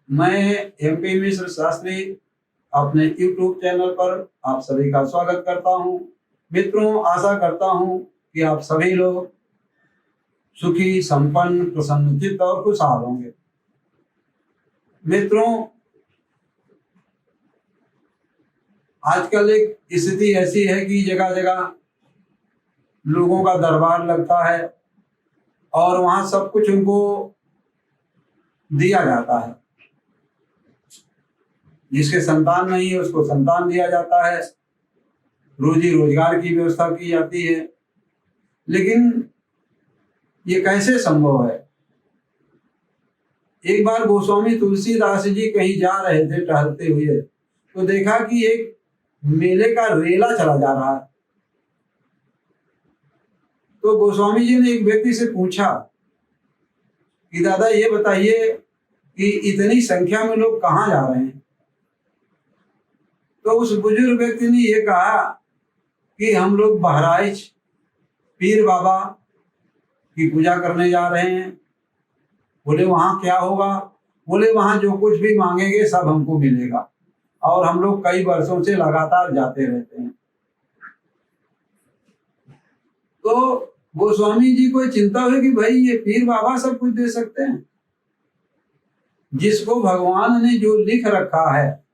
मैं एमपी मिश्र शास्त्री अपने YouTube channel पर आप सभी का स्वागत करता हूं। मित्रों, आशा करता हूं कि आप सभी लोग सुखी, संपन्न, प्रसन्नचित्त और खुशहाल होंगे। मित्रों, आजकल एक स्थिति ऐसी है कि जगह जगह लोगों का दरबार लगता है और वहां सब कुछ उनको दिया जाता है। जिसके संतान नहीं है उसको संतान दिया जाता है, रोजी रोजगार की व्यवस्था की जाती है। लेकिन ये कैसे संभव है? एक बार गोस्वामी तुलसीदास जी कहीं जा रहे थे टहलते हुए, तो देखा कि एक मेले का रेला चला जा रहा है। तो गोस्वामी जी ने एक व्यक्ति से पूछा कि दादा ये बताइए कि इतनी संख्या में लोग कहाँ जा रहे हैं? तो उस बुजुर्ग व्यक्ति ने ये कहा कि हम लोग बहराइच पीर बाबा की पूजा करने जा रहे हैं। बोले वहां क्या होगा? बोले वहां जो कुछ भी मांगेंगे सब हमको मिलेगा, और हम लोग कई वर्षों से लगातार जाते रहते हैं। तो गोस्वामी जी को चिंता हुई कि भाई ये पीर बाबा सब कुछ दे सकते हैं? जिसको भगवान ने जो लिख रखा है,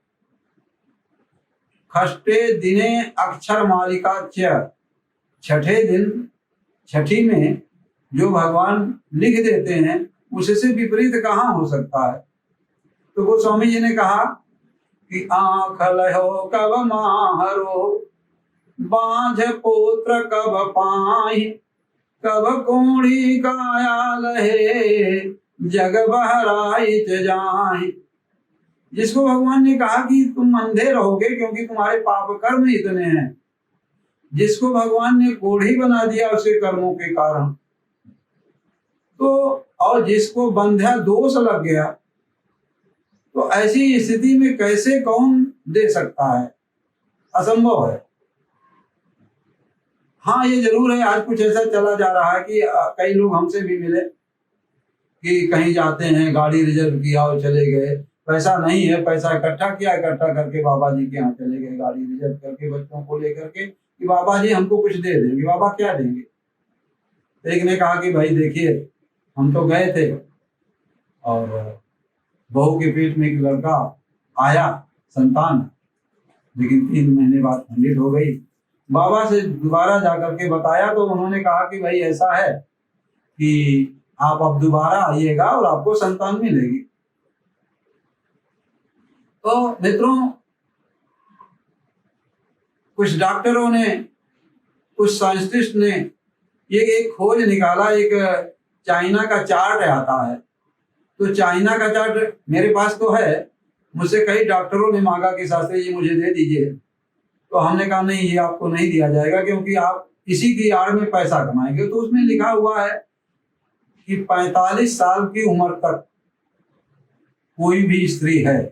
खष्टे दिने अक्षर मालिका च, छठे दिन छठी में जो भगवान लिख देते हैं उससे विपरीत कहाँ हो सकता है? तो गोस्वामी जी ने कहा कि आंख लहो कब माहरो, बांझ पुत्र कब पाहि, कब कोढ़ी काया लहे, जग बहराइच जाहि। जिसको भगवान ने कहा कि तुम अंधे रहोगे क्योंकि तुम्हारे पाप कर्म इतने हैं, जिसको भगवान ने कोढ़ी बना दिया उसके कर्मों के कारण, तो और जिसको बंध्या दोष लग गया, तो ऐसी स्थिति में कैसे कौन दे सकता है? असंभव है। हाँ, ये जरूर है, आज कुछ ऐसा चला जा रहा है कि कई लोग हमसे भी मिले कि कहीं जाते हैं, गाड़ी रिजर्व किया और चले गए, पैसा नहीं है, पैसा इकट्ठा किया, इकट्ठा करके बाबा जी के यहाँ चले गए गाड़ी रिजर्व करके बच्चों को लेकर के कि बाबा जी हमको कुछ दे देंगे। बाबा क्या देंगे? एक ने कहा कि भाई देखिए, हम तो गए थे और बहू के पेट में एक लड़का आया, संतान, लेकिन 3 महीने बाद खंडित हो गई। बाबा से दोबारा जाकर के बताया तो उन्होंने कहा कि भाई ऐसा है कि आप अब दोबारा आइएगा और आपको संतान मिलेगी। तो मित्रों, कुछ डॉक्टरों ने, कुछ साइंटिस्ट ने ये एक खोज निकाला। एक चाइना का चार्ट आता है, तो चाइना का चार्ट मेरे पास तो है, मुझसे कई डॉक्टरों ने मांगा कि शास्त्री जी मुझे दे दीजिए। तो हमने कहा नहीं, ये आपको नहीं दिया जाएगा क्योंकि आप इसी की आड़ में पैसा कमाएंगे। तो उसमें लिखा हुआ है कि 45 साल की उम्र तक कोई भी स्त्री है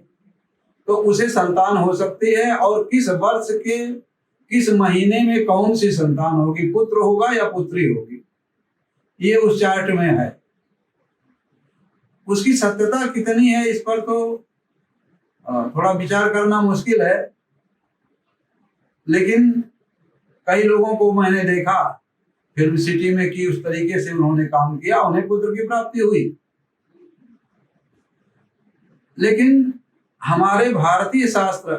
तो उसे संतान हो सकती है, और किस वर्ष के किस महीने में कौन सी संतान होगी, पुत्र होगा या पुत्री होगी, ये उस चार्ट में है। उसकी सत्यता कितनी है इस पर तो थोड़ा विचार करना मुश्किल है, लेकिन कई लोगों को मैंने देखा फिल्म सिटी में कि उस तरीके से उन्होंने काम किया, उन्हें पुत्र की प्राप्ति हुई। लेकिन हमारे भारतीय शास्त्र,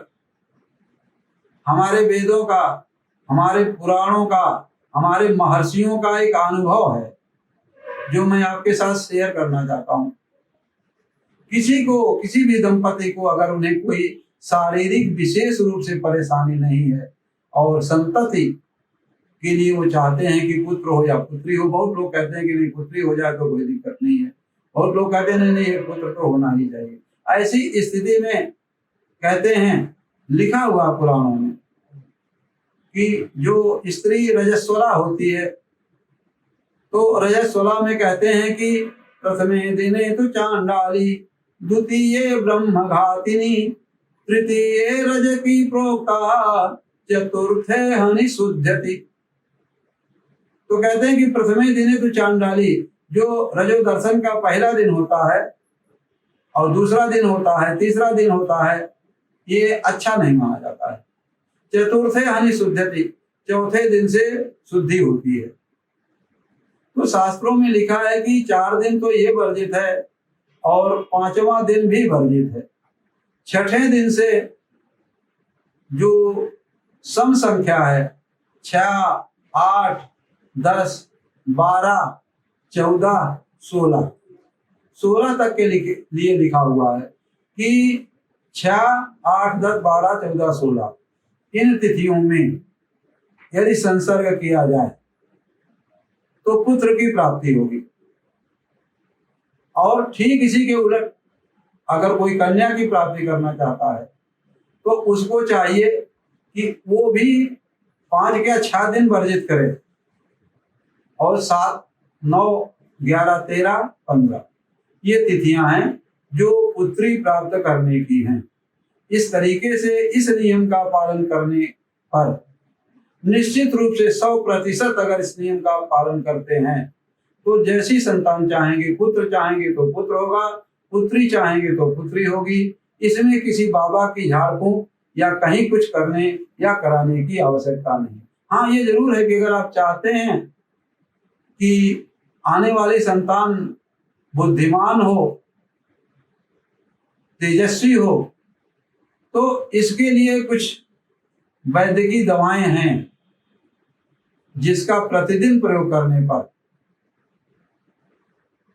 हमारे वेदों का, हमारे पुराणों का, हमारे महर्षियों का एक अनुभव है जो मैं आपके साथ शेयर करना चाहता हूं। किसी भी दंपति को अगर उन्हें कोई शारीरिक विशेष रूप से परेशानी नहीं है और संतति के लिए वो चाहते हैं कि पुत्र हो या पुत्री हो, बहुत लोग कहते हैं कि नहीं पुत्री हो जाए तो कोई दिक्कत नहीं है, बहुत लोग कहते हैं नहीं नहीं एक पुत्र तो होना ही चाहिए। ऐसी स्थिति में कहते हैं, लिखा हुआ पुराणों में कि जो स्त्री रजस्वला होती है, तो रजस्वला में कहते हैं कि प्रथमे दिने तो चांडाली, द्वितीय ब्रह्म घातिनी, तृतीय रज की प्रोक्ता, चतुर्थे हनि शुद्धति। तो कहते हैं कि प्रथमे दिने तो चांडाली, जो रजो दर्शन का पहला दिन होता है और दूसरा दिन होता है, तीसरा दिन होता है, ये अच्छा नहीं माना जाता है। चतुर्थे हनि शुद्धति, चौथे दिन से शुद्धि होती है। तो शास्त्रों में लिखा है कि 4 दिन तो ये वर्जित है और 5वां दिन भी वर्जित है। छठे दिन से जो सम संख्या है 6, 8, 10, 12, 14, 16, 16 तक के लिए लिखा हुआ है कि 6, 8, 10, 12, 14, 16 इन तिथियों में यदि संसर्ग किया जाए तो पुत्र की प्राप्ति होगी। और ठीक इसी के उलट अगर कोई कन्या की प्राप्ति करना चाहता है तो उसको चाहिए कि वो भी 5 या 6 दिन वर्जित करे और 7, 9, 11, 13, 15 ये तिथियां हैं जो पुत्री प्राप्त करने की हैं। इस तरीके से इस नियम का पालन करने पर निश्चित रूप से 100% अगर इस नियम का पालन करते हैं तो जैसी संतान चाहेंगे, पुत्र चाहेंगे तो पुत्र होगा, पुत्री चाहेंगे तो पुत्री होगी। इसमें किसी बाबा की झाड़ फूंक या कहीं कुछ करने या कराने की आवश्यकता नहीं। हाँ, ये जरूर है कि अगर आप चाहते हैं कि आने वाली संतान बुद्धिमान हो, तेजस्वी हो, तो इसके लिए कुछ वैद्यकीय दवाएं हैं जिसका प्रतिदिन प्रयोग करने पर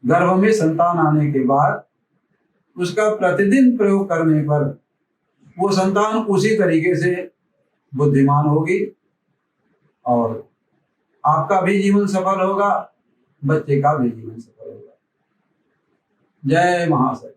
गर्भ में संतान आने के बाद उसका प्रतिदिन प्रयोग करने पर वो संतान उसी तरीके से बुद्धिमान होगी और आपका भी जीवन सफल होगा, बच्चे का भी जीवन सफल होगा। जय महाशय।